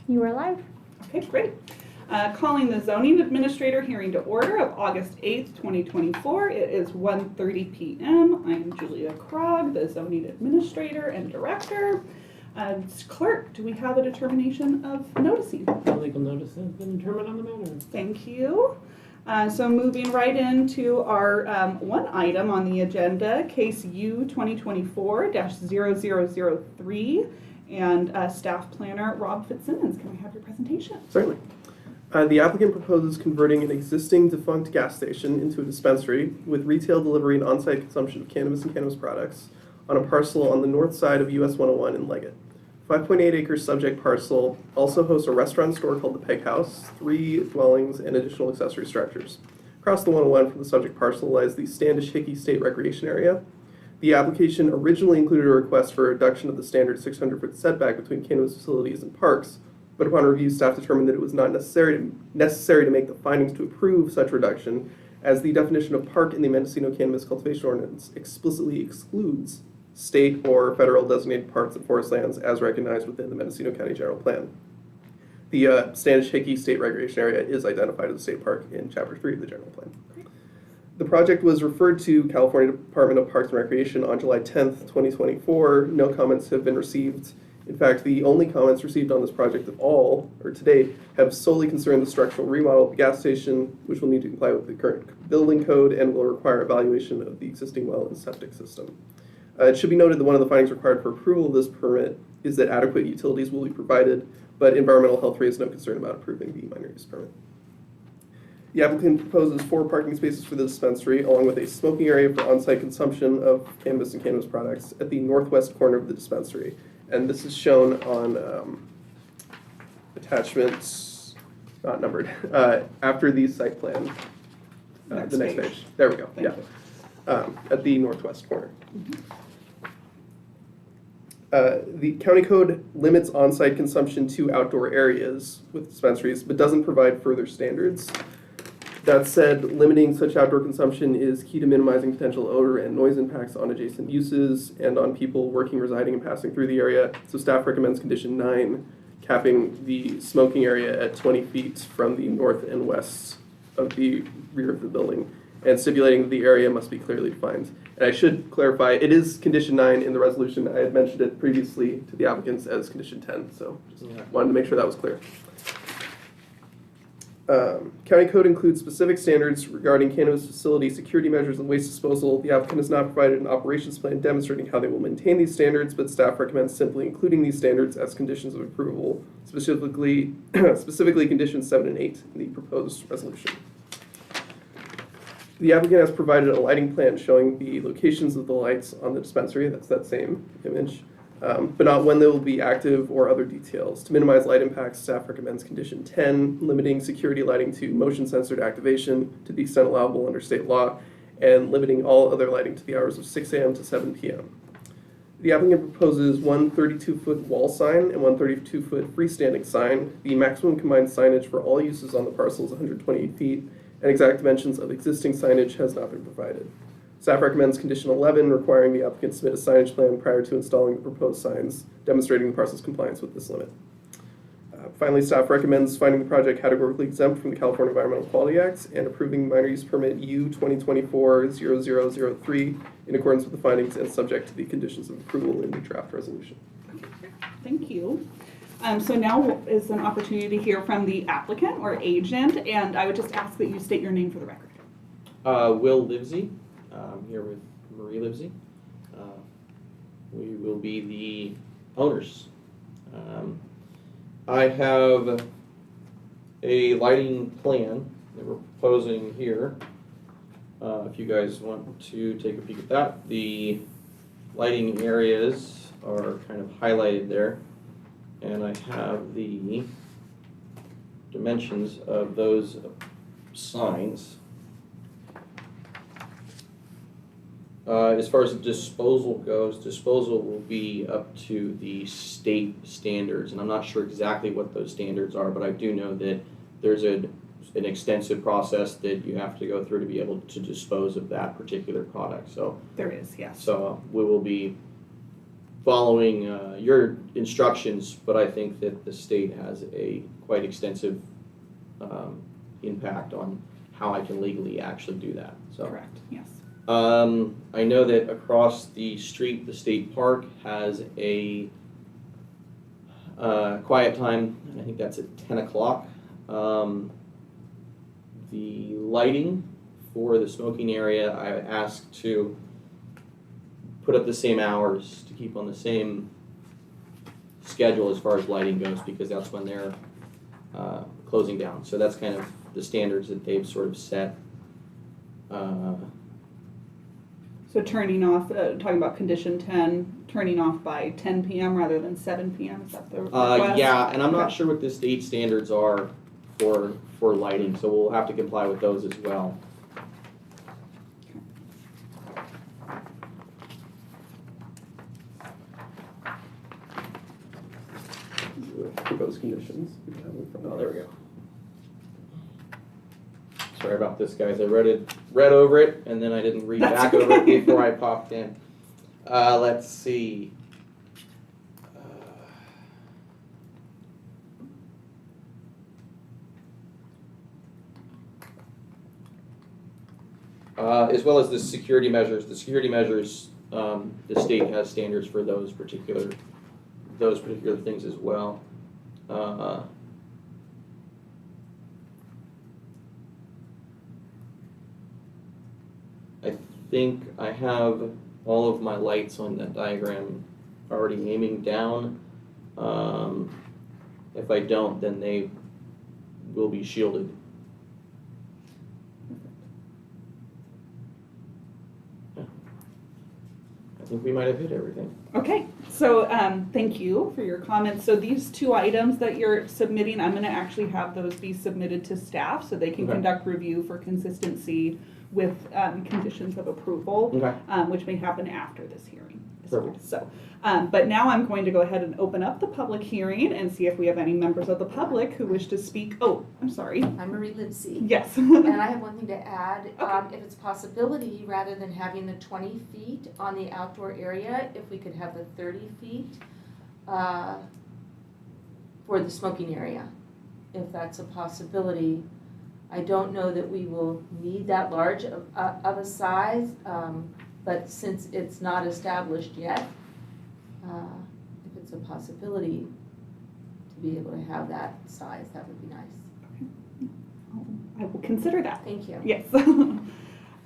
You are live. Okay, great. Calling the zoning administrator hearing to order of August 8th, 2024. It is 1:30 p.m. I'm Julia Krog, the zoning administrator and director. Clerk, do we have a determination of noticing? The legal notice has been determined on the matter. Thank you. So moving right into our one item on the agenda, case U 2024-0003, and staff planner Rob Fitzsimmons. Can we have your presentation? Certainly. The applicant proposes converting an existing defunct gas station into a dispensary with retail delivery and on-site consumption of cannabis and cannabis products on a parcel on the north side of US 101 in Leggett. 5.8 acres subject parcel also hosts a restaurant store called the Peg House, 3 dwellings, and additional accessory structures. Across the 101 from the subject parcel lies the Standish Hickey State Recreation Area. The application originally included a request for a reduction of the standard 600-foot setback between cannabis facilities and parks, but upon review, staff determined that it was not necessary to make the findings to approve such reduction, as the definition of park in the Mendocino Cannabis Cultivation Ordinance explicitly excludes state or federal designated parks and forest lands as recognized within the Mendocino County General Plan. The Standish Hickey State Recreation Area is identified as a state park in Chapter 3 of the General Plan. The project was referred to California Department of Parks and Recreation on July 10th, 2024. No comments have been received. In fact, the only comments received on this project at all, or to date, have solely concerned the structural remodel of the gas station, which will need to comply with the current building code and will require evaluation of the existing well and septic system. It should be noted that one of the findings required for approval of this permit is that adequate utilities will be provided, but environmental health raised no concern about approving the minor use permit. The applicant proposes 4 parking spaces for the dispensary, along with a smoking area for on-site consumption of cannabis and cannabis products at the northwest corner of the dispensary. And this is shown on attachments, not numbered, after the site plan. Next the next page. page. There we go. Thank you. At the northwest corner. The county code limits on-site consumption to outdoor areas with dispensaries, but doesn't provide further standards. That said, limiting such outdoor consumption is key to minimizing potential odor and noise impacts on adjacent uses and on people working, residing, and passing through the area. So staff recommends condition 9, capping the smoking area at 20 feet from the north and west of the rear of the building, and stipulating that the area must be clearly defined. And I should clarify, it is condition 9 in the resolution. I had mentioned it previously to the applicants as condition 10, so just wanted to make sure that was clear. County code includes specific standards regarding cannabis facility security measures and waste disposal. The applicant has not provided an operations plan demonstrating how they will maintain these standards, but staff recommends simply including these standards as conditions of approval, specifically conditions 7 and 8 in the proposed resolution. The applicant has provided a lighting plan showing the locations of the lights on the dispensary. That's that same image. But not when they will be active or other details. To minimize light impacts, staff recommends condition 10, limiting security lighting to motion-censored activation to the extent allowable under state law, and limiting all other lighting to the hours of 6 a.m. to 7 p.m. The applicant proposes one 32-foot wall sign and one 32-foot freestanding sign. The maximum combined signage for all uses on the parcel is 128 feet, and exact dimensions of existing signage has not been provided. Staff recommends condition 11, requiring the applicant submit a signage plan prior to installing the proposed signs, demonstrating the parcel's compliance with this limit. Finally, staff recommends finding the project categorically exempt from the California Environmental Quality Act and approving minor use permit U 2024-0003 in accordance with the findings and subject to the conditions of approval in the draft resolution. Thank you. So now is an opportunity to hear from the applicant or agent, and I would just ask that you state your name for the record. Will Livesey. I'm here with Marie Livesey. We will be the owners. I have a lighting plan that we're proposing here. If you guys want to take a peek at that, the lighting areas are kind of highlighted there, and I have the dimensions of those signs. As far as disposal goes, disposal will be up to the state standards, and I'm not sure exactly what those standards are, but I do know that there's an extensive process that you have to go through to be able to dispose of that particular product. So There is, yes. we will be following your instructions, but I think that the state has a quite extensive impact on how I can legally actually do that. So Correct, yes. I know that across the street, the state park has a quiet time, and I think that's at 10 o'clock. The lighting for the smoking area, I asked to put up the same hours to keep on the same schedule as far as lighting goes, because that's when they're closing down. So that's kind of the standards that they've sort of set. So turning off, talking about condition 10, turning off by 10 p.m. rather than 7 p.m., is that the request? Yeah, and I'm not Okay. sure what the state standards are for lighting, so we'll have to comply with those as well. Proposed conditions. We can have them in front of Oh, us. there we go. Sorry about this, guys. I read over it, and then I didn't read That's back over it okay. before I popped in. Let's see. As well as the security measures. The security measures, the state has standards for those particular things as well. I think I have all of my lights on that diagram already aiming down. If I don't, then they will be shielded. Yeah. I think we might have hit everything. Okay, so thank you for your comments. So these two items that you're submitting, I'm going to actually have those be submitted to staff so they can Okay. conduct review for consistency with conditions of approval, Okay. which may happen after this hearing. Perfect. So, but now I'm going to go ahead and open up the public hearing and see if we have any members of the public who wish to speak. Oh, I'm sorry. I'm Marie Livesey. Yes. And I have one thing to add. Okay. If it's a possibility, rather than having the 20 feet on the outdoor area, if we could have the 30 feet for the smoking area, if that's a possibility. I don't know that we will need that large of a size, but since it's not established yet, if it's a possibility to be able to have that size, that would be nice. I will consider that. Thank you. Yes.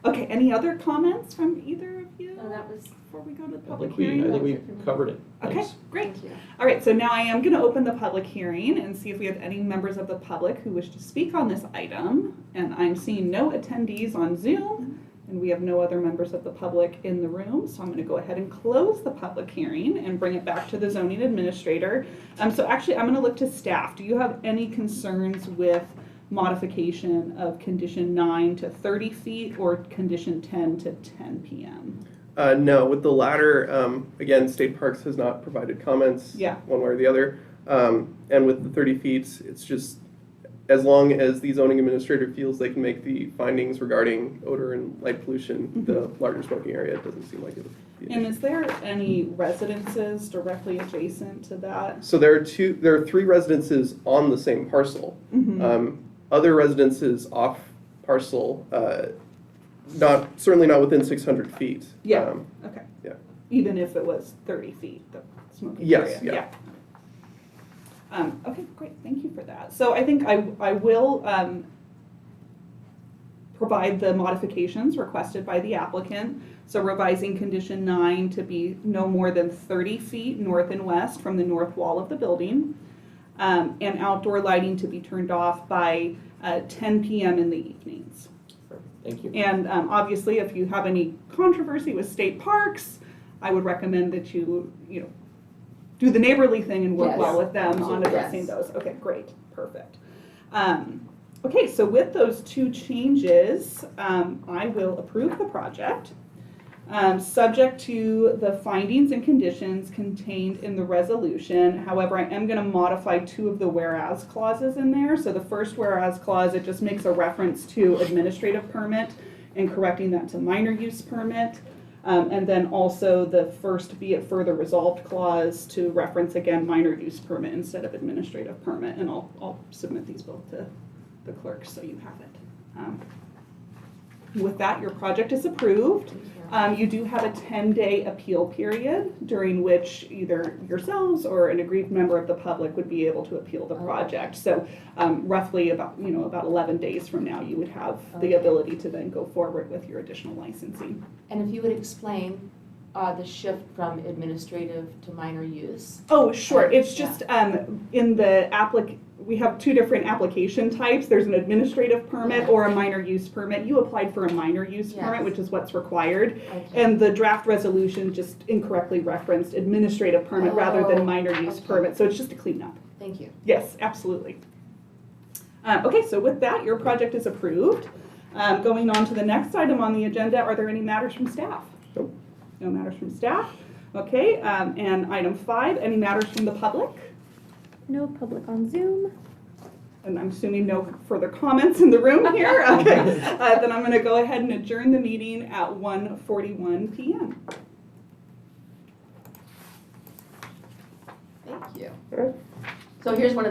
Okay, any other comments from either of you No, that was, before we go to the I public think we hearing? covered it. Okay, Thanks. great. thank you. All right, so now I am going to open the public hearing and see if we have any members of the public who wish to speak on this item. And I'm seeing no attendees on Zoom, and we have no other members of the public in the room. So I'm going to go ahead and close the public hearing and bring it back to the zoning administrator. So actually, I'm going to look to staff. Do you have any concerns with modification of condition 9 to 30 feet or condition 10 to 10 p.m.? No, with the latter, again, State Parks has not provided comments Yeah. one way or the other. And with the 30 feet, it's just as long as the zoning administrator feels they can make the findings regarding odor and light pollution, the larger smoking area, it doesn't seem like it would be an And issue. is there any residences directly adjacent to that? So there are 3 residences on the same parcel. Mhm. Other residences off parcel, certainly not within 600 feet. Yeah. Okay. Yeah. Even if it was 30 feet, the smoking Yes, area? yeah. Okay, great, thank you for that. So I think I will provide the modifications requested by the applicant. So revising condition 9 to be no more than 30 feet north and west from the north wall of the building. And outdoor lighting to be turned off by 10 p.m. in the evenings. Thank you. And obviously, if you have any controversy with state parks, I would recommend that you do the neighborly thing and work Yes. well with them on Absolutely. addressing Yes. those. Okay, great, perfect. Okay, so with those 2 changes, I will approve the project, subject to the findings and conditions contained in the resolution. However, I am going to modify 2 of the whereas clauses in there. So the first whereas clause, it just makes a reference to administrative permit and correcting that to minor use permit. And then also the first be it further resolved clause to reference again minor use permit instead of administrative permit. And I'll submit these both to the clerk so you have it. With that, your project is approved. You do have a 10-day appeal period during which either yourselves or an aggrieved member of the public would be able to appeal the project. So roughly about 11 days from now, you would have the ability to then go forward with your additional licensing. And if you would explain the shift from administrative to minor use. Oh, sure. It's Yeah. just in the we have two different application types. There's an administrative permit Yeah. or a minor use permit. You applied for a minor use Yes. permit, which is what's required. Okay. And the draft resolution just incorrectly referenced administrative permit rather than minor use okay. permit. So it's just a cleanup. Thank you. Yes, absolutely. Okay, so with that, your project is approved. Going on to the next item on the agenda, are there any matters from staff? Nope. No matters from staff. Okay, and item 5, any matters from the public? No public on Zoom. And I'm assuming no further comments in the room here? Okay, then I'm going to go ahead and adjourn the meeting at 1:41 p.m. Thank you. All right. So here's one of the